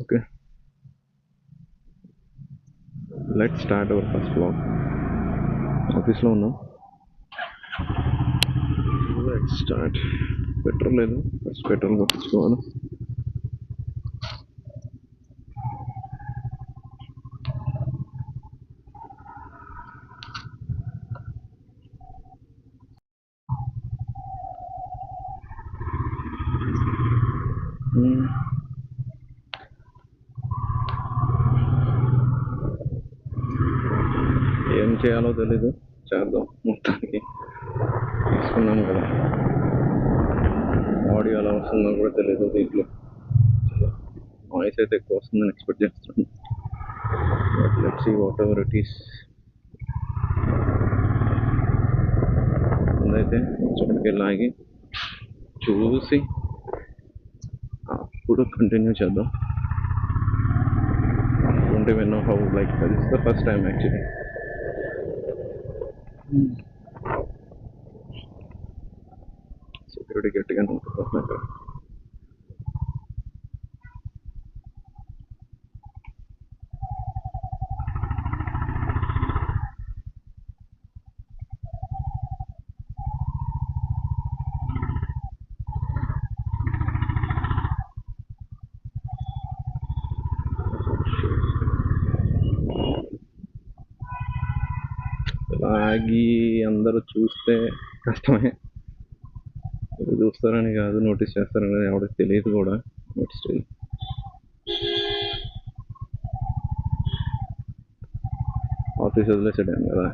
Okay, let's start our first vlog. ఆఫీస్లో ఉన్నాం. Let's start. Petrol లేదు, ఫస్ట్ పెట్రోల్ కొట్టించుకోవాలి. ఏం చేయాలో తెలీదు, చేద్దాం. మొత్తానికి తీసుకున్నాం కదా, ఆడియో ఎలా వస్తుందో కూడా తెలీదు. దీంట్లో వాయిస్ అయితే ఎక్కువ వస్తుందని ఎక్స్పెక్ట్ చేస్తున్నాను. But let's see whatever it is. ముందైతే చోటుకి వెళ్ళి ఆగి చూసి అప్పుడు కంటిన్యూ చేద్దాం. Don't even know how, like this is the first time actually. Security గట్టిగానే ఉంటుంది అక్కడ. ఆగి అందరూ చూస్తే కష్టమే. ఇది చూస్తారని కాదు, నోటీస్ చేస్తారని కాదు, ఎవరికి తెలియదు కూడా. బట్ స్టిల్ ఆఫీస్ వదిలేసాడాను కదా,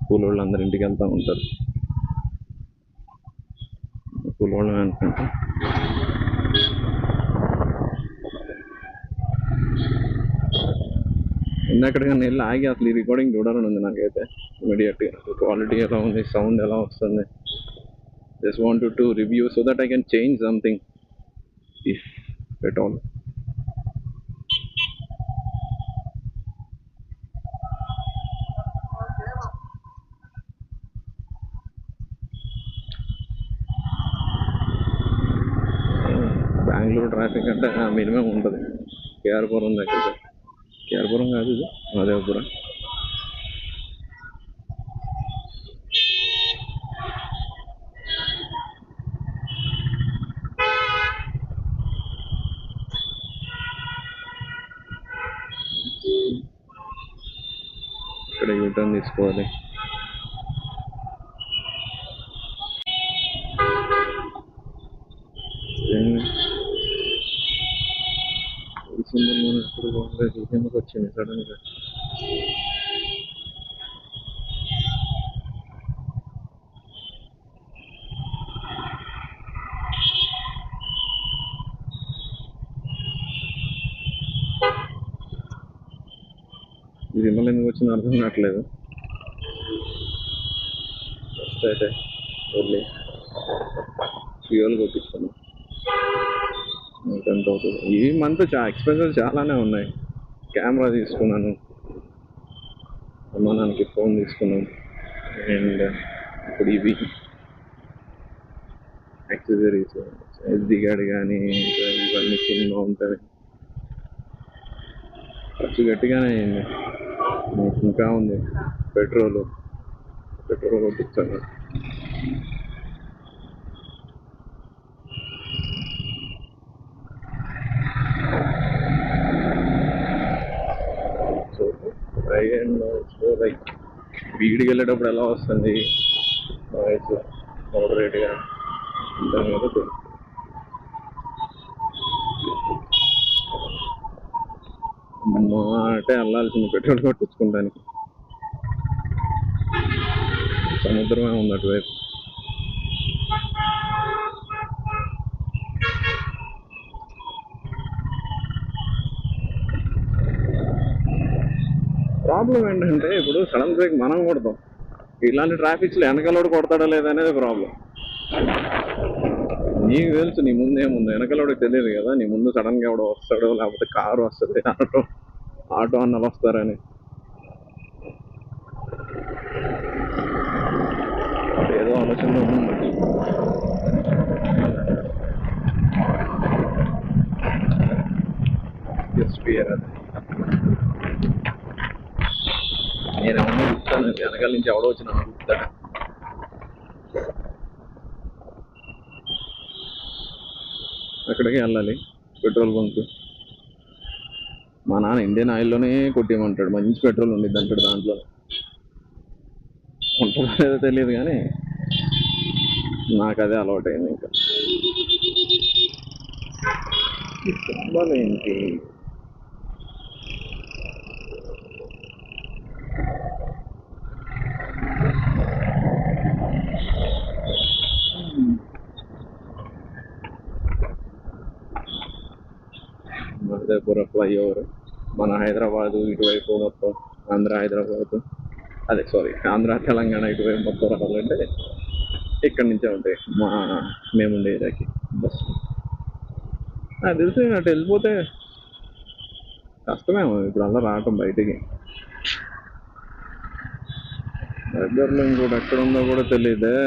స్కూల్ వాళ్ళు అందరు ఇంటికి వెళ్తూ ఉంటారు. స్కూల్ వాళ్ళు అనుకుంటా. ఇందాకడిగా వెళ్ళి ఆగి అసలు ఈ రికార్డింగ్ చూడాలని ఉంది నాకైతే. ఇమీడియట్గా క్వాలిటీ ఎలా ఉంది, సౌండ్ ఎలా వస్తుంది. Just wanted to review so that I can change something if at all. Bengaluru traffic అంటే మినిమం ఉంటుంది. కేఆర్పురం దగ్గర, కేఆర్పురం కాదు ఇది, మాదేవపురం. ఇక్కడ యూటర్న్ తీసుకోవాలి. ఇప్పుడు బాగుంది, ఎందుకు వచ్చింది సడన్గా. ఇది మళ్ళీ ఎందుకు వచ్చిందో అర్థం కావట్లేదు. ఫస్ట్ అయితే ఓన్లీ ఫ్యూయల్ కొట్టించుకున్నాం. ఎంత అవుతుంది ఈ మంత్? ఎక్స్పెన్సెస్ చాలానే ఉన్నాయి. కెమెరా తీసుకున్నాను, అమ్మానానికి ఫోన్ తీసుకున్నాం, అండ్ ఇప్పుడు ఇవి యాక్సెసరీస్, ఎస్డి కార్డ్ కానీ ఇవన్నీ చిన్న ఉంటుంది. ఖర్చు గట్టిగానే అయింది. ఇంకా ఉంది పెట్రోల్ కొట్టించాను. సో లైక్ వీడికి వెళ్ళేటప్పుడు ఎలా వస్తుంది వాయిస్ మోడరేట్గా దాని మీద తెలుసు. అంటే వెళ్ళాల్సింది పెట్రోల్ కొట్టించుకోవడానికి. సముద్రమే ఉంది అటువైపు. ప్రాబ్లం ఏంటంటే ఇప్పుడు సడన్ బ్రేక్ మనం కొడతాం, ఇలాంటి ట్రాఫిక్స్లో వెనకలోడు కొడతాడో లేదనేది ప్రాబ్లం. నీకు తెలుసు నీ ముందు ఏముంది, వెనకలోడికి తెలియదు కదా. నీ ముందు సడన్గా ఎవడో వస్తాడో, లేకపోతే కారు వస్తుంది, ఆటో అన్నలు వస్తారని. ఏదో ఆలోచనలో ఉంది. ఫియర్ అది. నేను ఏమన్నా చూస్తాను వెనకాల నుంచి ఎవడో వచ్చి నన్ను చూస్తాడు. అక్కడికి వెళ్ళాలి పెట్రోల్ బంక్. మా నాన్న ఇండియన్ ఆయిల్లోనే కొట్టేయమంటాడు, మంచి పెట్రోల్ ఉండిద్ది అంటాడు దాంట్లో. ఉంటుందో లేదో తెలియదు కానీ నాకు అదే అలవాటు అయింది. ఇంకా ఏంటి మహదేపుర ఫ్లైఓవర్ మన హైదరాబాదు ఇటువైపు మొత్తం ఆంధ్ర హైదరాబాదు అదే సారీ ఆంధ్ర తెలంగాణ ఇటువైపు మొత్తం రావాలంటే ఇక్కడి నుంచే ఉంటాయి మేముండే ఏరియాకి బస్. నాకు తెలిసి అటు వెళ్ళిపోతే కష్టమేమో ఇప్పుడు అలా రావటం బయటికి. దగ్గరలో ఇంకోటి ఎక్కడ ఉందో కూడా తెలియదే,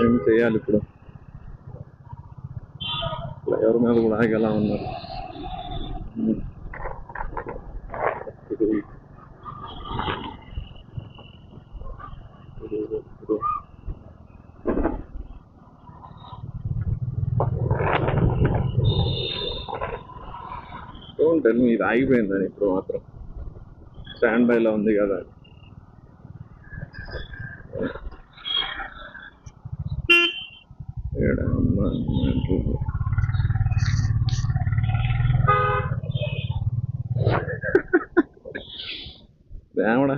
ఏం చేయాలి ఇప్పుడు? ఫ్లైఓవర్ మీద కూడా ఆగి ఎలా ఉన్నారు. ఉంటాను ఇది ఆగిపోయిందని ఇప్పుడు మాత్రం స్టాండ్ బైలో ఉంది కదా. ఏమడా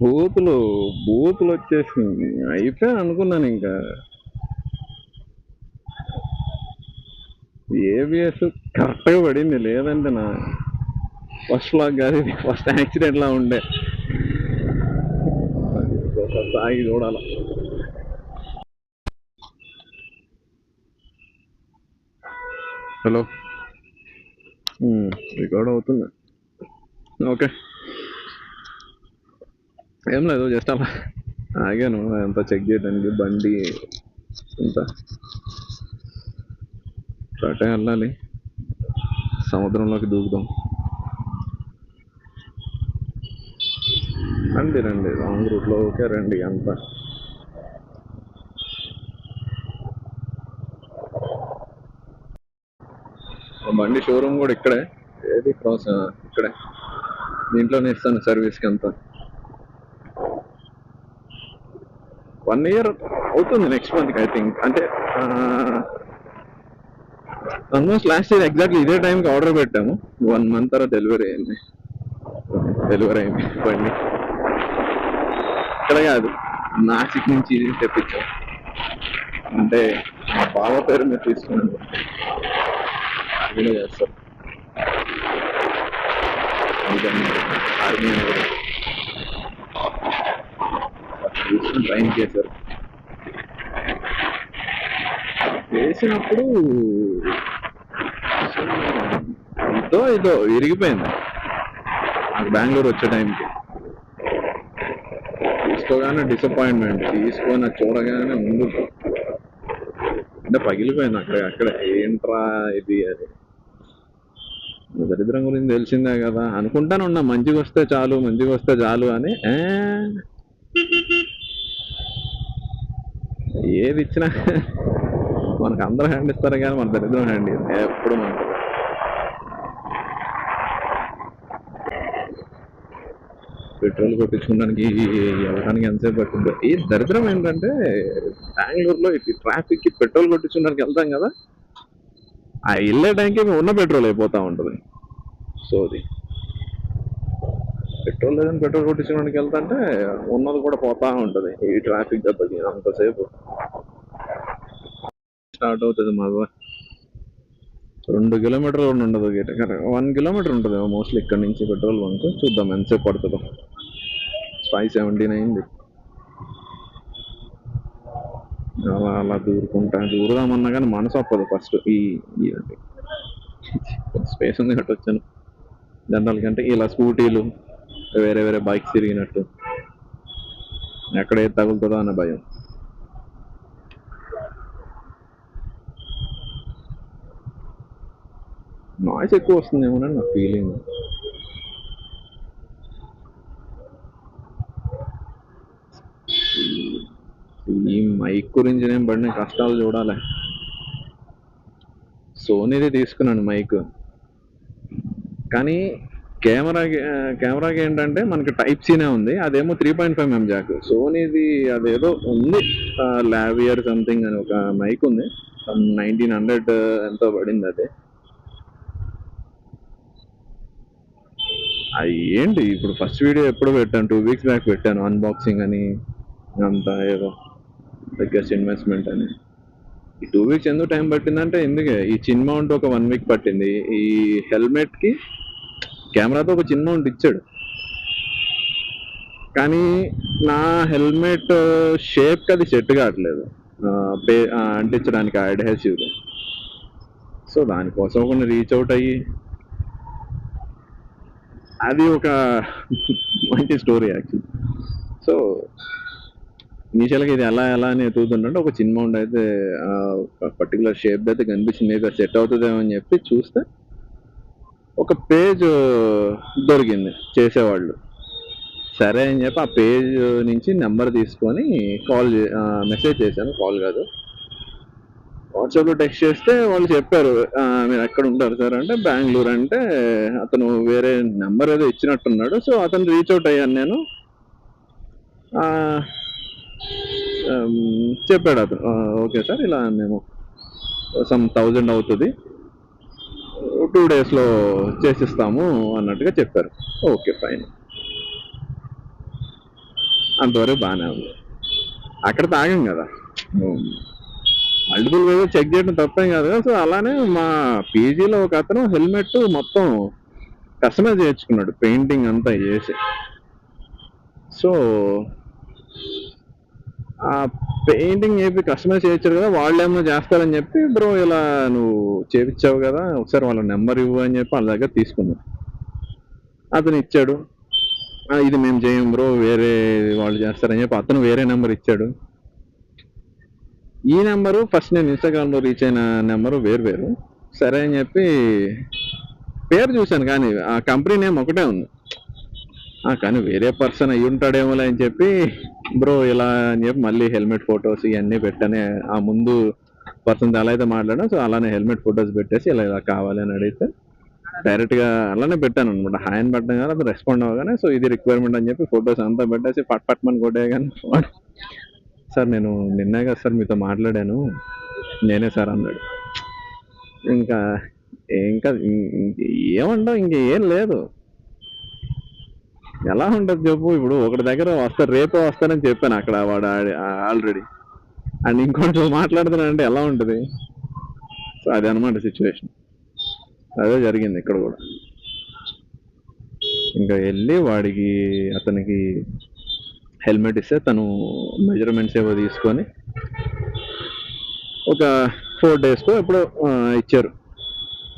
బూతులు బూతులు వచ్చేసింది, అయిపోయాను అనుకున్నాను. ఇంకా ఏబిఎస్ కరెక్ట్గా పడింది, లేదంటే నా ఫస్ట్ లాగ్ కాదు ఇది, ఫస్ట్ యాక్సిడెంట్ లా ఉండే. సాగి చూడాల. హలో, రికార్డ్ అవుతుంది. ఓకే, ఏం లేదు, జస్ట్ అలా ఆగాను అంతా చెక్ చేయడానికి బండి అంతా. అటే వెళ్ళాలి, సముద్రంలోకి దూకుదాం. రండి రండి, రాంగ్ రూట్లో ఓకే రండి అంతా. బండి షోరూమ్ కూడా ఇక్కడే, ఏది క్రాస్ ఇక్కడే, దీంట్లోనే ఇస్తాను సర్వీస్కి అంతా. 1 year అవుతుంది నెక్స్ట్ మంత్కి ఐ థింక్. అంటే ఆల్మోస్ట్ లాస్ట్ ఇయర్ ఎగ్జాక్ట్లీ ఇదే టైంకి ఆర్డర్ పెట్టాము, 1 month తర్వాత డెలివరీ అయింది బండి. ఇక్కడ కాదు, నాసిక్ నుంచి తెప్పించాం. అంటే మా బావ పేరు మీద తీసుకున్నాను, ఆర్మీలో చేస్తాం. ఆర్మీ ట్రైన్ చేశారు. చేసినప్పుడు ఇదో విరిగిపోయింది నాకు బెంగళూరు వచ్చే టైంకి. తీసుకోగానే డిసప్పాయింట్మెంట్, తీసుకొని చూడగానే ముందు అంటే పగిలిపోయింది అక్కడే. ఏంట్రా ఇది అది, దరిద్రం గురించి తెలిసిందే కదా అనుకుంటానే ఉన్నా, మంచిగా వస్తే చాలు అని. ఏది ఇచ్చినా మనకు అందరూ హ్యాండ్ ఇస్తారు కానీ మన దరిద్రం హ్యాండ్ ఎప్పుడు మనకు. పెట్రోల్ కొట్టించుకోవడానికి వెళ్ళడానికి ఎంతసేపు పట్టిందో. ఈ దరిద్రం ఏంటంటే బెంగళూరులో ఈ ట్రాఫిక్కి పెట్రోల్ కొట్టించుకోవడానికి వెళ్తాం కదా, ఆ వెళ్ళే టైంకి ఉన్న పెట్రోల్ అయిపోతూ ఉంటుంది. సో అది పెట్రోల్ లేదని పెట్రోల్ కొట్టించుకోవడానికి వెళ్తుంటే ఉన్నది కూడా పోతా ఉంటుంది ఈ ట్రాఫిక్ దెబ్బకి. అంతసేపు స్టార్ట్ అవుతుంది మాది 2 kilometers ఉండదు, 1 kilometer ఉంటుంది మోస్ట్లీ ఇక్కడ నుంచి పెట్రోల్ బంక్. చూద్దాం ఎంతసేపు పడుతుందో. 5:17 అయింది. అలా దూరుదామన్నా కానీ మనసు ఒప్పదు ఫస్ట్. ఈ స్పేస్ ఉంది కట్టి వచ్చాను. జనరల్ కంటే ఇలా స్కూటీలు వేరే వేరే బైక్స్ తిరిగినట్టు, ఎక్కడ ఏది తగులుతుందో అన్న భయం. నాయిస్ ఎక్కువ వస్తుందేమోనని నా ఫీలింగ్. ఈ మైక్ గురించి నేను పడిన కష్టాలు చూడాలి. సోనీది తీసుకున్నాను మైక్, కానీ కెమెరాకి ఏంటంటే మనకి టైప్ సీనే ఉంది, అదేమో 3.5mm జాక్. సోనీది అదేదో ఉంది, లావియర్ సంథింగ్ అని ఒక మైక్ ఉంది, 1900 ఎంతో పడింది అది. అది ఏంటి ఇప్పుడు ఫస్ట్ వీడియో ఎప్పుడు పెట్టాను, 2 weeks బ్యాక్ పెట్టాను, అన్బాక్సింగ్ అని అంతా ఏదో బిగ్గెస్ట్ ఇన్వెస్ట్మెంట్ అని. ఈ 2 weeks ఎందుకు టైం పట్టిందంటే ఎందుకే ఈ చిన్ మౌంట్ ఒక 1 week పట్టింది. ఈ హెల్మెట్కి కెమెరాతో ఒక చిన్ మౌంట్ ఇచ్చాడు, కానీ నా హెల్మెట్ షేప్కి అది సెట్ కావట్లేదు అంటించడానికి అడ్హెసివ్. సో దానికోసం కొన్ని రీచ్ అవుట్ అయ్యి, అది ఒక మంచి స్టోరీ యాక్చువల్లీ. సో ఇనీషియల్గా ఇది ఎలా అని ఎదుగుతుంటే ఒక చిన్న మౌంట్ అయితే పర్టికులర్ షేప్ అయితే కనిపించింది, ఏదో సెట్ అవుతుందేమో అని చెప్పి చూస్తే ఒక పేజ్ దొరికింది చేసేవాళ్ళు. సరే అని చెప్పి ఆ పేజ్ నుంచి నెంబర్ తీసుకొని మెసేజ్ చేశాను, కాల్ కాదు, వాట్సాప్లో టెక్స్ట్ చేస్తే వాళ్ళు చెప్పారు మీరు ఎక్కడ ఉంటారు సార్ అంటే బెంగళూరు అంటే, అతను వేరే నెంబర్ ఏదో ఇచ్చినట్టున్నాడు. సో అతను రీచ్ అవుట్ అయ్యాను నేను. చెప్పాడు అతను, ఓకే సార్ ఇలా మేము సమ్ 1000 అవుతుంది, 2 daysలో చేసిస్తాము అన్నట్టుగా చెప్పారు. ఓకే ఫైన్, అంతవరకు బాగానే ఉంది. అక్కడ తాగాం కదా, మల్టిపుల్ వేగా చెక్ చేయడం తప్పేం కాదు కదా. సో అలానే మా పీజీలో ఒక అతను హెల్మెట్ మొత్తం కస్టమైజ్ చేయించుకున్నాడు, పెయింటింగ్ అంతా చేసి. సో ఆ పెయింటింగ్ చెప్పి కస్టమైజ్ చేయించారు కదా, వాళ్ళు ఏమో చేస్తారని చెప్పి, బ్రో ఇలా నువ్వు చేయించావు కదా ఒకసారి వాళ్ళ నెంబర్ ఇవ్వు అని చెప్పి వాళ్ళ దగ్గర తీసుకున్నాం. అతను ఇచ్చాడు, ఇది మేము చేయం బ్రో వేరే వాళ్ళు చేస్తారని చెప్పి అతను వేరే నెంబర్ ఇచ్చాడు. ఈ నెంబరు ఫస్ట్ నేను ఇన్స్టాగ్రామ్లో రీచ్ అయిన నెంబరు వేరు. సరే అని చెప్పి పేరు చూశాను, కానీ ఆ కంపెనీ నేమ్ ఒకటే ఉంది, కానీ వేరే పర్సన్ అయ్యి ఉంటాడేమో అని చెప్పి బ్రో ఇలా అని చెప్పి మళ్ళీ హెల్మెట్ ఫొటోస్ ఇవన్నీ పెట్టానే. ఆ ముందు పర్సన్ ఎలా అయితే మాట్లాడాను, సో అలానే హెల్మెట్ ఫొటోస్ పెట్టేసి ఇలా కావాలి అని అడిగితే డైరెక్ట్గా అలానే పెట్టాను అనమాట. హాయ్ అని పెట్టడం కానీ అది రెస్పాండ్ అవ్వగానే సో ఇది రిక్వైర్మెంట్ అని చెప్పి ఫొటోస్ అంతా పెట్టేసి పట్మని కొట్టే కానీ, సార్ నేను నిన్నే కదా సార్ మీతో మాట్లాడాను, నేనే సార్ అన్నాడు. ఇంకా ఏమంటావు, ఇంకేం లేదు. ఎలా ఉంటుంది చెప్పు, ఇప్పుడు ఒకటి దగ్గర వస్తారు, రేపే వస్తారని చెప్పాను అక్కడ వాడు ఆల్రెడీ, అండ్ ఇంకోటి మాట్లాడుతున్నానంటే ఎలా ఉంటుంది. సో అదే అనమాట సిచ్యువేషన్, అదే జరిగింది ఇక్కడ కూడా. ఇంకా వెళ్ళి వాడికి అతనికి హెల్మెట్ ఇస్తే తను మెజర్మెంట్స్ ఏవో తీసుకొని ఒక 4 daysకో ఎప్పుడో ఇచ్చారు.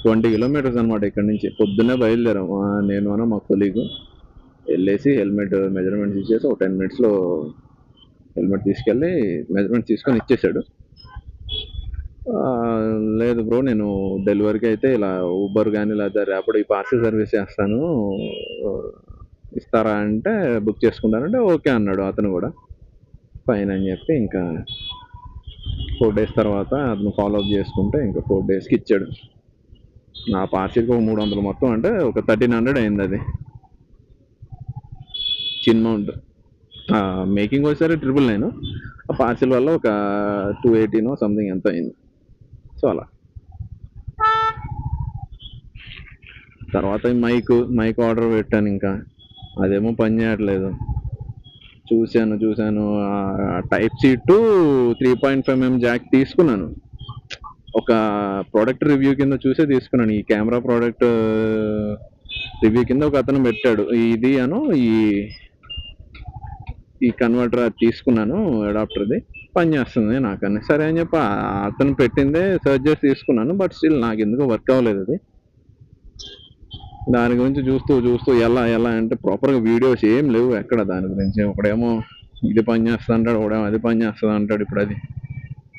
20 kilometers అనమాట ఇక్కడ నుంచి. పొద్దున్నే బయలుదేరాం నేను అన్న మా కొలీగు, వెళ్ళేసి హెల్మెట్ మెజర్మెంట్స్ ఇచ్చేసి ఒక 10 minutesలో హెల్మెట్ తీసుకెళ్ళి మెజర్మెంట్స్ తీసుకొని ఇచ్చేసాడు. లేదు బ్రో నేను డెలివరీకి అయితే ఇలా ఊబర్ కానీ లేదా ర్యాపిడో ఈ పార్సిల్ సర్వీస్ చేస్తాను, ఇస్తారా అంటే బుక్ చేసుకుంటానంటే ఓకే అన్నాడు అతను కూడా. ఫైన్ అని చెప్పి ఇంకా 4 days తర్వాత అతను ఫాలోఅప్ చేసుకుంటే ఇంకా 4 daysకి ఇచ్చాడు. నా పార్సిల్కి ఒక 300 మొత్తం, అంటే ఒక 1300 అయింది అది చిన్ మౌంట్. మేకింగ్ వచ్చేసరి 999, ఆ పార్సిల్ వల్ల ఒక 280 సంథింగ్ ఎంత అయింది. సో అలా తర్వాత మైక్ ఆర్డర్ పెట్టాను, ఇంకా అదేమో పని చేయట్లేదు. చూశాను type C to 3.5mm Jack తీసుకున్నాను, ఒక ప్రోడక్ట్ రివ్యూ కింద చూసే తీసుకున్నాను. ఈ కెమెరా ప్రోడక్ట్ రివ్యూ కింద ఒక అతను పెట్టాడు ఇది అను ఈ కన్వర్టర్ అది తీసుకున్నాను, అడాప్టర్ది పని చేస్తుంది నాకని. సరే అని చెప్పి అతను పెట్టిందే సర్చ్ చేసి తీసుకున్నాను, బట్ స్టిల్ నాకు ఎందుకు వర్క్ అవ్వలేదు అది. దాని గురించి చూస్తూ చూస్తూ ఎలా ఎలా అంటే ప్రాపర్గా వీడియోస్ ఏం లేవు ఎక్కడ దాని గురించి. ఒకడేమో ఇది పని చేస్తా అంటాడు, ఒకడేమో అది పని చేస్తుంది అంటాడు. ఇప్పుడు అది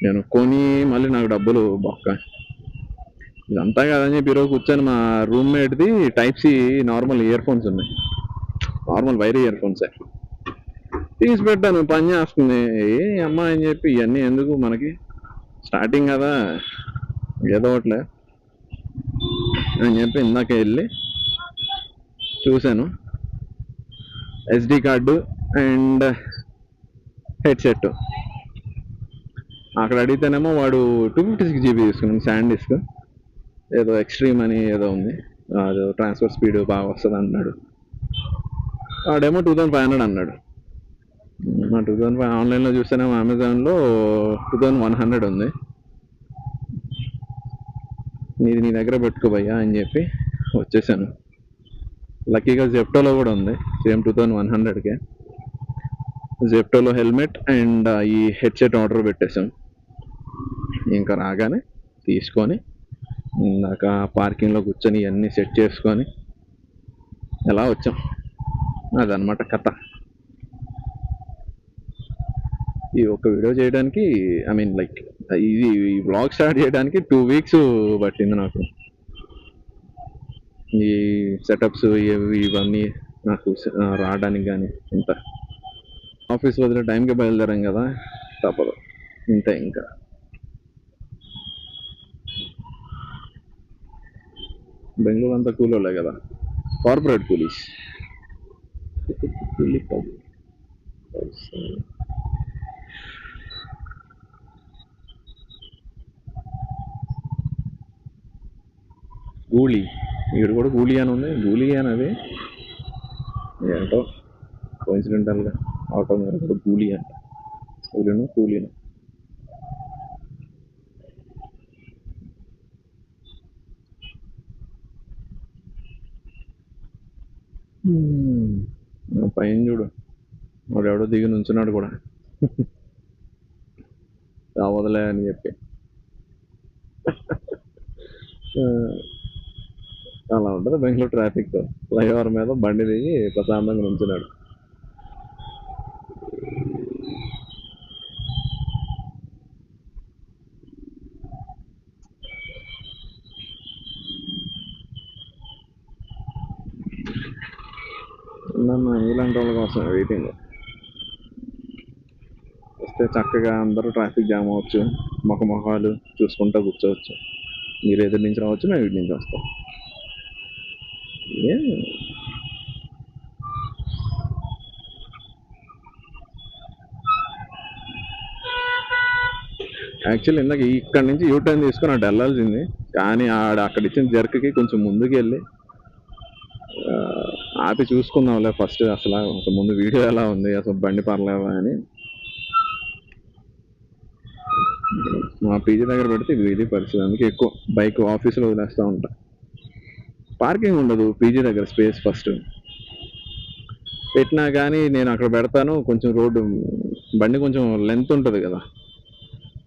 నేను కొని మళ్ళీ నాకు డబ్బులు బొక్క. ఇదంతా కాదని చెప్పి ఈరోజు కూర్చొని మా రూమ్మేట్ది type C normal earphones ఉన్నాయి, నార్మల్ వైర్ ఇయర్ ఫోన్సే తీసి పెట్టాను, పని చేస్తుంది. ఏ అమ్మ అని చెప్పి ఇవన్నీ ఎందుకు మనకి, స్టార్టింగ్ కదా ఏదో ఒకట్లే అని చెప్పి ఇందాక వెళ్ళి చూశాను. SD card and headset. అక్కడ అడిగితేనేమో వాడు 256 GB తీసుకున్నాను శాండ్ డిస్క్, ఏదో ఎక్స్ట్రీమ్ అని ఏదో ఉంది, అది ట్రాన్స్ఫర్ స్పీడ్ బాగా వస్తుంది అన్నాడు. వాడేమో 2500 అన్నాడు. 2500 ఆన్లైన్లో చూస్తేనేమో అమెజాన్లో 2100 ఉంది. నీది నీ దగ్గర పెట్టుకో భయ్యా అని చెప్పి వచ్చేసాను. లక్కీగా జెప్టోలో కూడా ఉంది సేమ్ 2100కే. జెప్టోలో హెల్మెట్ అండ్ ఈ హెడ్సెట్ ఆర్డర్ పెట్టేసాం. ఇంకా రాగానే తీసుకొని ఇందాక పార్కింగ్లో కూర్చొని ఇవన్నీ సెట్ చేసుకొని ఎలా వచ్చాం. అదనమాట కథ. ఈ ఒక వీడియో చేయడానికి ఐ మీన్ లైక్ ఇది బ్లాగ్ స్టార్ట్ చేయడానికి 2 weeks పట్టింది నాకు. ఈ సెటప్స్ ఇవన్నీ నాకు రావడానికి కానీ ఇంత ఆఫీస్ వదిలే టైంకి బయలుదేరాం కదా, తప్పదు ఇంతే. ఇంకా బెంగళూరు అంతా కూలోలే కదా, కార్పొరేట్ కూలీస్. గూళీ, ఇక్కడ కూడా గూళీ అని ఉంది, గూళీ అని అది ఏంటో కోఇన్సిడెంటల్గా ఆటో మీద కూడా గూళీ అంట, కూలీను కూలీను. పైన చూడు, వాడు ఎవడో దిగి నుంచున్నాడు కూడా రావదలే అని చెప్పి. అలా ఉంటుంది బెంగళూరు ట్రాఫిక్. ఫ్లైఓవర్ మీద బండి దిగి ప్రశాంతంగా నుంచున్నాడు. ఇలాంటి వాళ్ళ కోసం వెయిటింగ్. వస్తే చక్కగా అందరూ ట్రాఫిక్ జామ్ అవ్వచ్చు, మొహాలు చూసుకుంటూ కూర్చోవచ్చు. మీరు ఎదురు నుంచి రావచ్చు, మేము ఇటు నుంచి వస్తాం. యాక్చువల్లీ ఇందాక ఇక్కడ నుంచి యూటర్న్ తీసుకొని అటు వెళ్ళాల్సింది, కానీ అక్కడ ఇచ్చిన జర్క్కి కొంచెం ముందుకు వెళ్ళి ఆపి చూసుకుందాంలే ఫస్ట్ అసలు ముందు వీడియో ఎలా ఉంది, అసలు బండి పర్లేదా అని మా పీజీ దగ్గర పెడితే ఇది పరిస్థితి. అందుకే ఎక్కువ బైక్ ఆఫీసులో వదిలేస్తూ ఉంటా. పార్కింగ్ ఉండదు పీజీ దగ్గర, స్పేస్ ఫస్ట్ పెట్టినా కానీ నేను అక్కడ పెడతాను. కొంచెం రోడ్డు బండి కొంచెం లెంత్ ఉంటుంది కదా,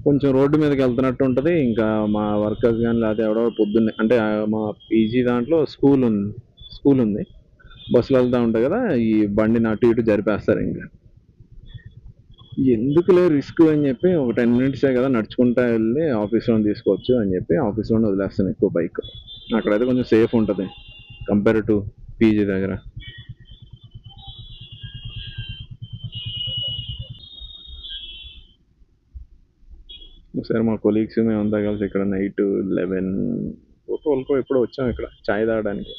కొంచెం రోడ్డు మీదకి వెళ్తున్నట్టు ఉంటుంది. ఇంకా మా వర్కర్స్ కానీ లేకపోతే ఎవడో పొద్దున్నే అంటే మా పీజీ దాంట్లో స్కూల్ ఉంది, బస్సులు వెళ్తూ ఉంటాయి కదా, ఈ బండిని అటు ఇటు జరిపేస్తారు. ఇంకా ఎందుకులే రిస్క్ అని చెప్పి ఒక 10 minutes కదా నడుచుకుంటా వెళ్ళి ఆఫీస్లో తీసుకోవచ్చు అని చెప్పి ఆఫీస్లోనే వదిలేస్తాను ఎక్కువ బైక్. అక్కడైతే కొంచెం సేఫ్ ఉంటుంది కంపేర్ టు పీజీ దగ్గర. ఒకసారి మా కొలీగ్స్ మేమంతా కలిసి ఇక్కడ నైట్ 11 ఎప్పుడో వచ్చాం ఇక్కడ చాయ్ తాగడానికి.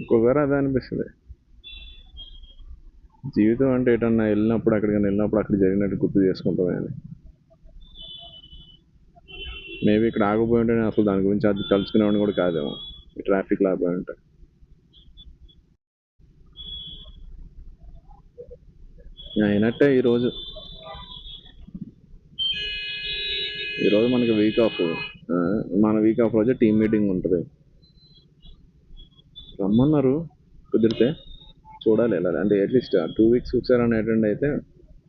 ఒక్కొక్కరు అదే అనిపిస్తుంది. జీవితం అంటే ఎటన్నా వెళ్ళినప్పుడు అక్కడ జరిగినట్టు గుర్తు చేసుకుంటామే అని. మేబీ ఇక్కడ ఆగిపోయి ఉంటే అసలు దాని గురించి అది తలుచుకునేవాడిని కూడా కాదేమో, ఈ ట్రాఫిక్ లేకపోయి ఉంటే. అయినట్టే ఈరోజు మనకి వీక్ ఆఫ్. మన వీక్ ఆఫ్ రోజు టీమ్ మీటింగ్ ఉంటుంది. రమ్మన్నారు, కుదిరితే చూడాలి వెళ్ళాలి. అంటే అట్లీస్ట్ 2 weeks ఒకసారి అని అటెండ్ అయితే,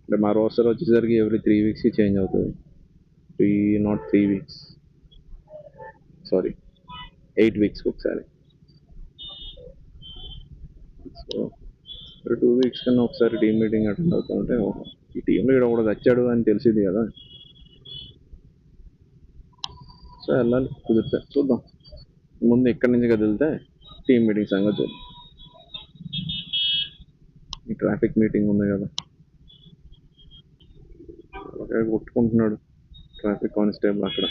అంటే మా రోస్టర్ వచ్చేసరికి ఎవ్రీ 3 weeksకి చేంజ్ అవుతుంది. నాట్ 3 weeks, సారీ 8 weeks ఒకసారి. సో 2 weeks కన్నా ఒకసారి టీమ్ మీటింగ్ అటెండ్ అవుతా ఉంటే ఈ టీంలో ఇక్కడ ఒకటి వచ్చాడు అని తెలిసింది కదా. సో వెళ్ళాలి కుదిరితే చూద్దాం. ముందు ఇక్కడి నుంచి కదిలితే టీమ్ మీటింగ్ సంగతి చూద్దాం. ఈ ట్రాఫిక్ మీటింగ్ ఉంది కదా, కొట్టుకుంటున్నాడు ట్రాఫిక్ కానిస్టేబుల్ అక్కడ.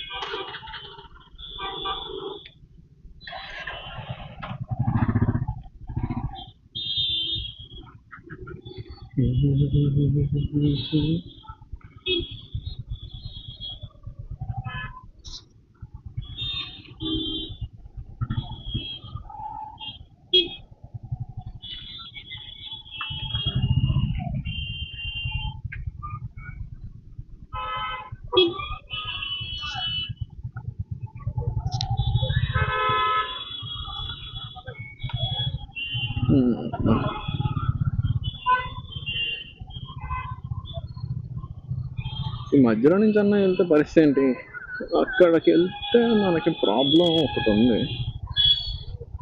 ఈ మధ్యలో నుంచి అన్న వెళ్తే పరిస్థితి ఏంటి? అక్కడికి వెళ్తే మనకి ప్రాబ్లం ఒకటి ఉంది.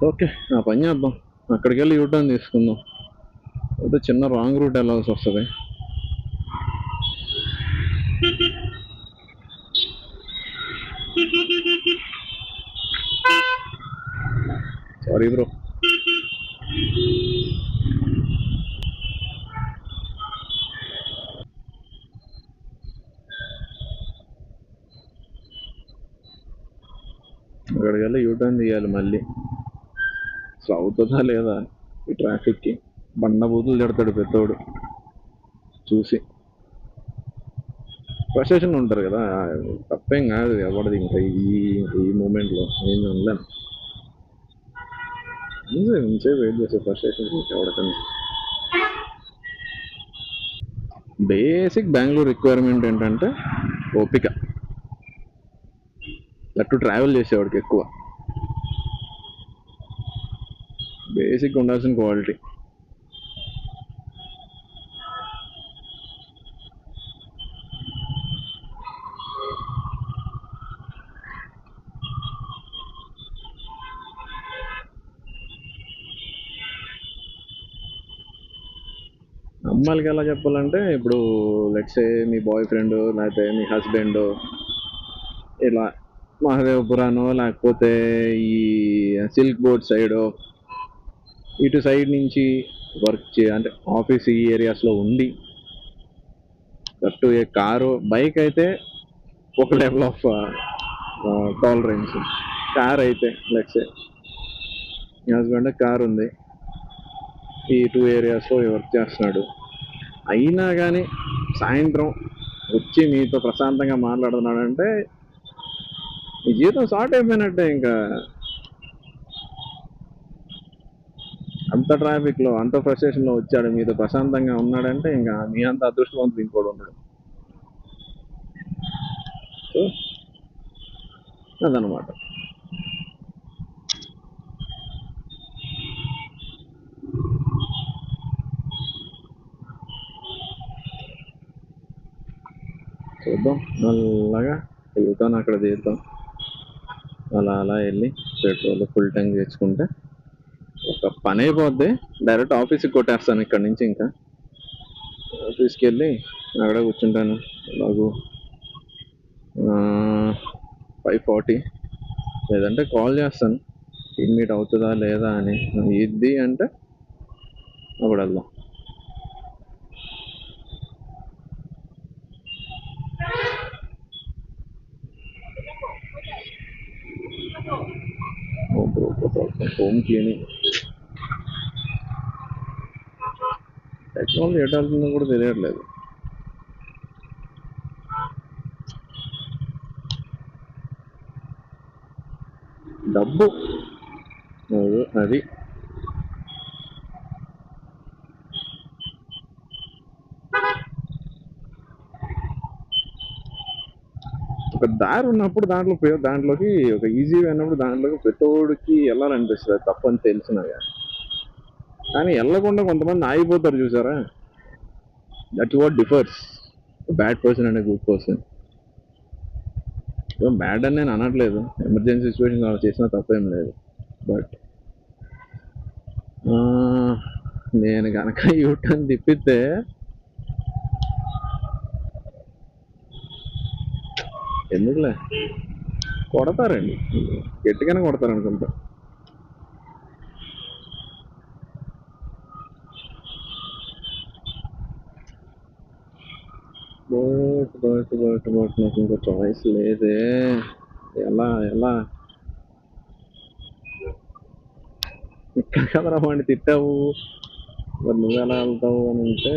ఓకే, ఆ పని చేద్దాం, అక్కడికి వెళ్ళి యూటర్న్ తీసుకుందాం. అయితే చిన్న రాంగ్ రూట్ వెళ్ళాల్సి వస్తుంది. Sorry bro. అక్కడికి వెళ్ళి యూటర్న్ తీయాలి మళ్ళీ. అసలు అవుతుందా లేదా ఈ ట్రాఫిక్కి? బండ బూతులు తిడతాడు పెద్దోడు చూసి. ఫ్రస్ట్రేషన్ ఉంటారు కదా, తప్పేం కాదు ఎవరిది. ఇంకా ఈ మూమెంట్లో నేను ఉండలేను. ఇంచే వెయిట్ చేసే ఫ్రస్ట్రేషన్ ఎవరికన్నా. బేసిక్ బెంగళూరు రిక్వైర్మెంట్ ఏంటంటే ఓపిక. అటు ట్రావెల్ చేసేవాడికి ఎక్కువ బేసిక్ ఉండాల్సిన క్వాలిటీ. అమ్మాయిలకి ఎలా చెప్పాలంటే, ఇప్పుడు లెట్సే మీ బాయ్ ఫ్రెండ్ లేకపోతే మీ హస్బెండ్ ఇలా మహదేవపురానో లేకపోతే ఈ సిల్క్ బోర్డ్ సైడో ఇటు సైడ్ నుంచి వర్క్ అంటే ఆఫీస్ ఈ ఏరియాస్లో ఉండి కరెక్ట్ కారు బైక్ అయితే ఒక లెవెల్ ఆఫ్ టాలరెన్స్. కార్ అయితే లెట్సే మీ హస్బెండ్ కార్ ఉంది, ఈ 2 ఏరియాస్లో వర్క్ చేస్తున్నాడు, అయినా కానీ సాయంత్రం వచ్చి మీతో ప్రశాంతంగా మాట్లాడుతున్నాడంటే మీ జీవితం షార్ట్ అయిపోయినట్టే. ఇంకా అంత ట్రాఫిక్లో అంత ఫ్రస్ట్రేషన్లో వచ్చాడు, మీతో ప్రశాంతంగా ఉన్నాడంటే ఇంకా మీ అంత అదృష్టవంతుడు ఇంకోటి ఉన్నాడు. సో అదనమాట. చూద్దాం, మెల్లగా వెళ్తాను, అక్కడ తీద్దాం, అలా అలా వెళ్ళి పెట్రోల్ ఫుల్ ట్యాంక్ తెచ్చుకుంటే ఒక పని అయిపోద్ది. డైరెక్ట్ ఆఫీస్కి కొట్టేస్తాను ఇక్కడ నుంచి. ఇంకా ఆఫీస్కి వెళ్ళి అక్కడ కూర్చుంటాను. అలాగూ 5:40, లేదంటే కాల్ చేస్తాను టీమ్ మీట్ అవుతుందా లేదా అని. ఇది అంటే అప్పుడు వెళ్దాం. హోమ్ క్లీనింగ్ టెక్నాలజీ ఎటు వెళ్తుందో కూడా తెలియట్లేదు. డబ్బు అది ఒక దారి ఉన్నప్పుడు దాంట్లోకి ఒక ఈజీగా అయినప్పుడు దాంట్లోకి ప్రతోడికి వెళ్ళాలనిపిస్తుంది, తప్పని తెలిసినా కానీ వెళ్ళకుండా కొంతమంది ఆగిపోతారు చూసారా. That's what differs bad person and good person. Bad అని నేను అనట్లేదు, ఎమర్జెన్సీ సిచ్యువేషన్ అలా చేసినా తప్పేం లేదు. బట్ నేను కనుక యూటర్న్ తిప్పితే ఎందుకులే, కొడతారండి, గట్టిగానే కొడతారు అనుకుంటా. బట్ నాకు ఇంకో చాయిస్ లేదే. ఎలా ఎలా ఇక్కడ కదరా వాడిని తిట్టావు, మరి నువ్వు ఎలా వెళ్తావు అని అంటే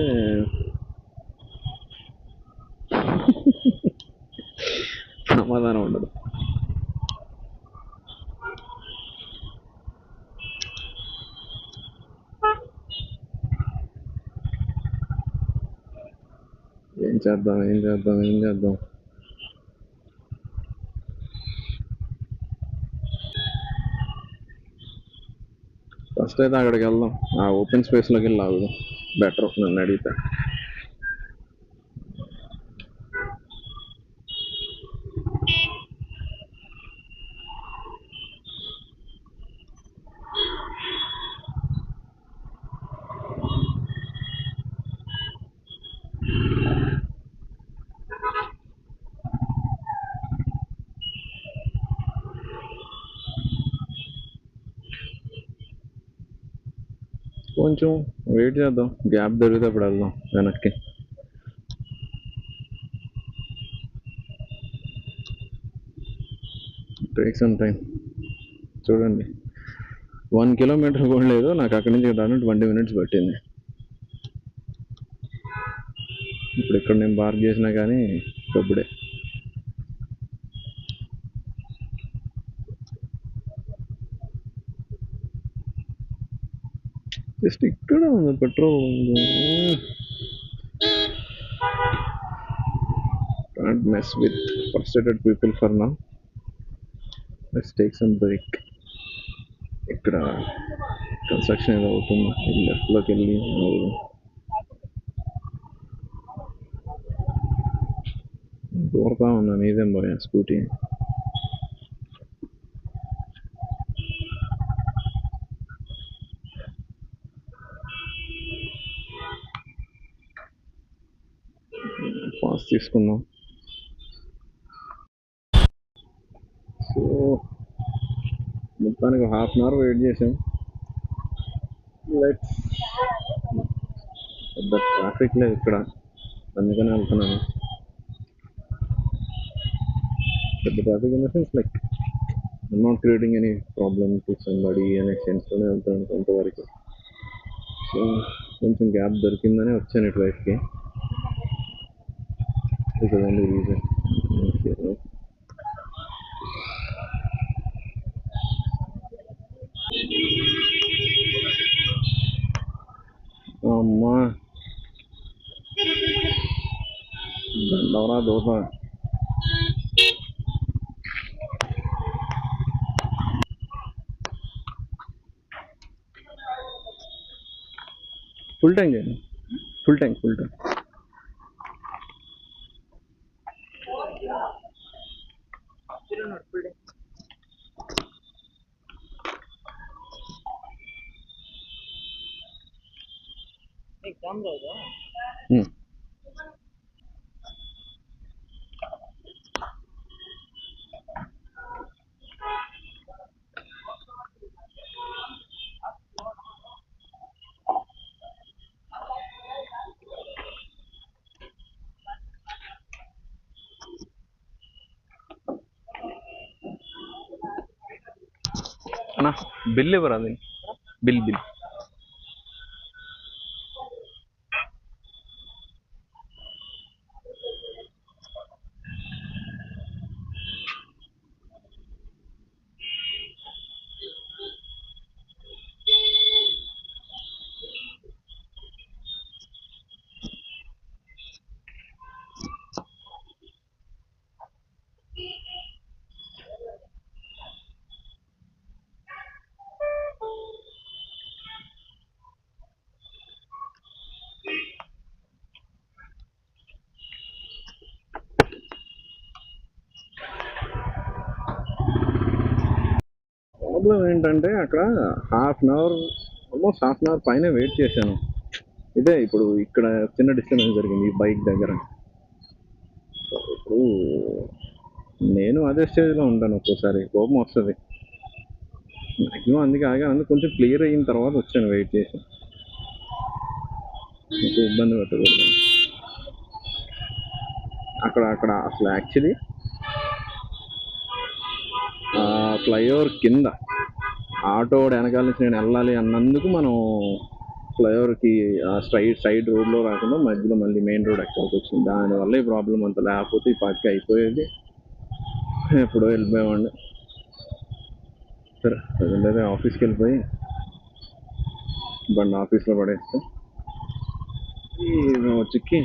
సమాధానం ఉండదు. ఏం చేద్దాం. ఫస్ట్ అయితే అక్కడికి వెళ్దాం, ఆ ఓపెన్ స్పేస్లోకి వెళ్ళి ఆగుదాం, బెటర్ నన్ను అడిగితే. కొంచెం వెయిట్ చేద్దాం, గ్యాప్ దొరికితే అప్పుడు వెళ్దాం వెనక్కి. Take some time. చూడండి, 1 కిలోమీటర్ కూడా లేదు నాకు అక్కడి నుంచి రావడానికి 20 minutes పట్టింది. ఇప్పుడు ఇక్కడ నేను పార్క్ చేసినా కానీ డబ్బుడే. జస్ట్ ఇక్కడ ఉంది petrol. Can't mess with frustrated people for now. Let's take some break. ఇక్కడ కన్స్ట్రక్షన్ ఏదో అవుతుంది, లెఫ్ట్లోకి వెళ్ళి దూరతా ఉన్నాను. ఇదేం పోయా స్కూటీ. పాస్ తీసుకుందాం. సో మొత్తానికి 1/2 hour వెయిట్ చేసాం. లెట్స్, పెద్ద ట్రాఫిక్ లేదు ఇక్కడ, అందుకనే వెళ్తున్నాను. పెద్ద traffic in the sense like I'm not creating any problem to somebody అనే సెన్స్లోనే వెళ్తాను కొంతవరకు. సో కొంచెం గ్యాప్ దొరికిందని వచ్చాను ఇటువైపుకి. Is the only reason. అమ్మా దండవరా దోశ. ఫుల్ ట్యాంక్ చేయండి, ఫుల్ ట్యాంక్. అన్నా బిల్ ఇవ్వరా, అది బిల్. ప్రాబ్లం ఏంటంటే అక్కడ ఆల్మోస్ట్ హాఫ్ అన్ అవర్ పైన వెయిట్ చేశాను. ఇదే ఇప్పుడు ఇక్కడ చిన్న డిస్టర్బెన్స్ జరిగింది ఈ బైక్ దగ్గర. ఇప్పుడు నేను అదే స్టేజ్లో ఉంటాను, ఒక్కోసారి కోపం వస్తుంది. మ్యాక్సిమం అందుకే ఆగాను, కొంచెం క్లియర్ అయిన తర్వాత వచ్చాను వెయిట్ చేసి, మీకు ఇబ్బంది పెట్టకూడదు. అక్కడ అసలు యాక్చువల్లీ ఫ్లైఓవర్ కింద ఆటో వెనకాల నుంచి నేను వెళ్ళాలి అన్నందుకు మనం ఫ్లైఓవర్కి సైడ్ రోడ్లో రాకుండా మధ్యలో మళ్ళీ మెయిన్ రోడ్ ఎక్కాల్సి వచ్చింది. దానివల్ల ఈ ప్రాబ్లం అంత, లేకపోతే ఈ పాటికి అయిపోయేది, ఎప్పుడో వెళ్ళిపోయేవాడిని. సరే అదే ఆఫీస్కి వెళ్ళిపోయి బండి ఆఫీస్లో పడేస్తే చిక్కి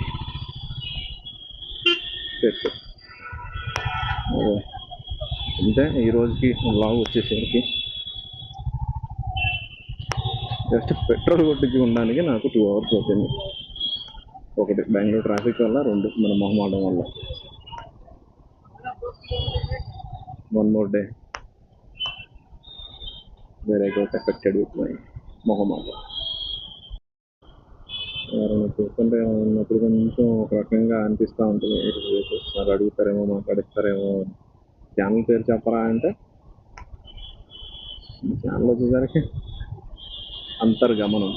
చేస్తా. అంతే, ఈ రోజుకి లాగ్ వచ్చేసరికి జస్ట్ పెట్రోల్ కొట్టించుకోవడానికి నాకు 2 hours అవుతుంది. ఒకటి బెంగళూరు ట్రాఫిక్ వల్ల, 2 మన మొహమాటం వల్ల. 1 more day where I got affected with my మొహమాటం. ఎవరైనా చూస్తుంటే ఉన్నప్పుడు కొంచెం ఒక రకంగా అనిపిస్తూ ఉంటుంది, చూస్తున్నారు అడుగుతారేమో మాట్లాడిస్తారేమో. ఛానల్ పేరు చెప్పరా అంటే ఛానల్ వచ్చేసరికి అంతర్గమనం.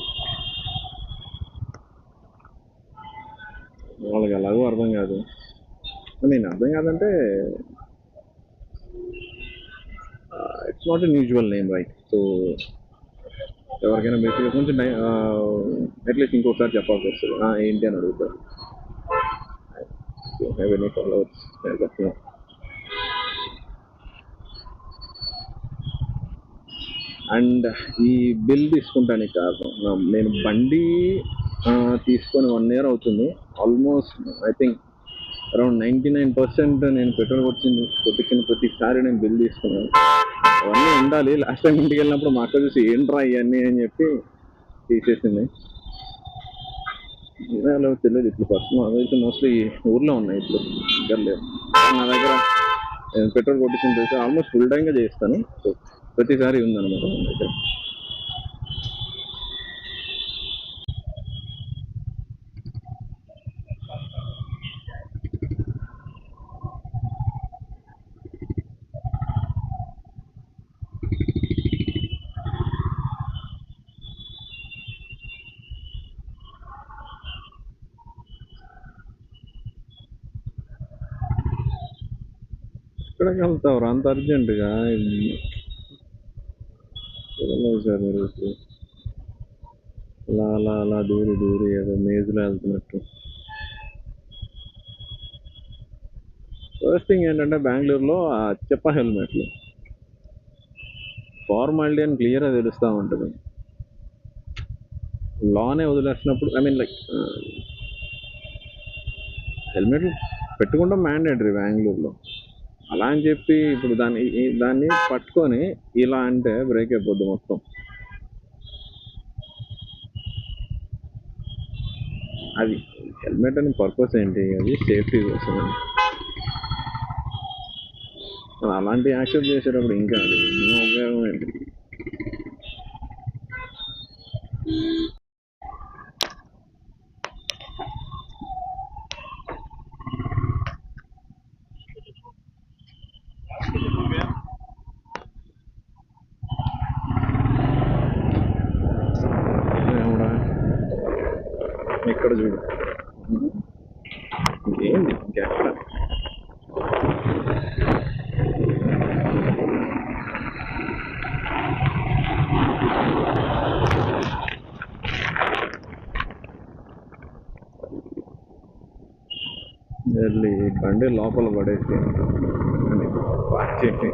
వాళ్ళకి ఎలాగో అర్థం కాదు. నేను అర్థం కాదంటే it's not an usual name, right? So ఎవరికైనా బేసిక్గా కొంచెం అట్లీస్ట్ ఇంకోసారి చెప్పాల్సి వస్తుంది, ఏంటి అని అడుగుతారు. ఎనీ ఫాలోవర్స్ అండ్ ఈ బిల్ తీసుకుంటానికి కారణం, నేను బండి తీసుకొని 1 year అవుతుంది. ఆల్మోస్ట్ ఐ థింక్ అరౌండ్ 99% నేను పెట్రోల్ కొట్టించిన ప్రతిసారి నేను బిల్ తీసుకున్నాను. అవన్నీ ఉండాలి. లాస్ట్ టైం ఇంటికి వెళ్ళినప్పుడు మా అక్క చూసి ఏంట్రా ఇవన్నీ అని చెప్పి తీసేసింది. ఇదే తెలియదు ఇప్పుడు పర్సనల్, అదైతే మోస్ట్లీ ఊర్లో ఉన్నాయి, ఇప్పుడు దగ్గర లేవు నా దగ్గర. నేను పెట్రోల్ కొట్టించిన తెలిసి ఆల్మోస్ట్ ఫుల్ టైంగా చేస్తాను, సో ప్రతిసారి ఉందన్నమాట మన దగ్గర. ఎక్కడికి వెళ్తావు అంత అర్జెంటుగా? సార్ మీరు ఇప్పుడు అలా అలా అలా దూరి దూరి ఏదో మేజులో వెళ్తున్నట్టు. ఫస్ట్ థింగ్ ఏంటంటే బెంగళూరులో ఆ చెప్ప హెల్మెట్లు ఫార్మాలిటీ అని క్లియర్గా తెలుస్తూ ఉంటుంది. లానే వదిలేసినప్పుడు ఐ మీన్ లైక్ హెల్మెట్లు పెట్టుకుంటాం మ్యాండేటరీ బెంగళూరులో. అలా అని చెప్పి ఇప్పుడు దాన్ని పట్టుకొని ఇలా అంటే బ్రేక్ అయిపోద్ది మొత్తం. అది హెల్మెట్ అని పర్పస్ ఏంటి? అది సేఫ్టీ కోసం. అలాంటి యాక్సెప్ట్ చేసేటప్పుడు ఇంకా అది ఉపయోగం ఏంటి? ఇక్కడ చూడు ఏంటి ఎక్కడ వెళ్ళి బండి లోపల పడేసి పార్క్ చేసి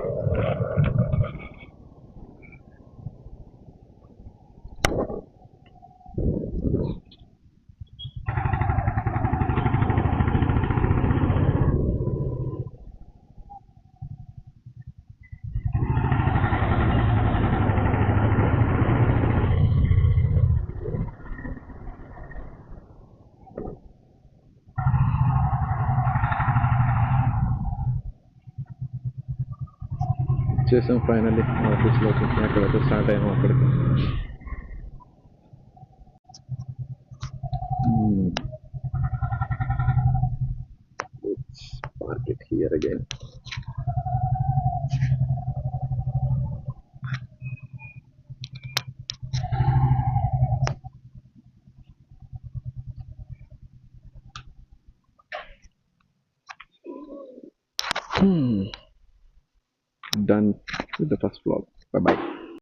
వచ్చేసాం ఫైనల్లీ ఆఫీస్లోకి. ఎక్కడైతే స్టార్ట్ అయ్యాము అక్కడికి. Park it here again. Done with the first vlog. Bye bye.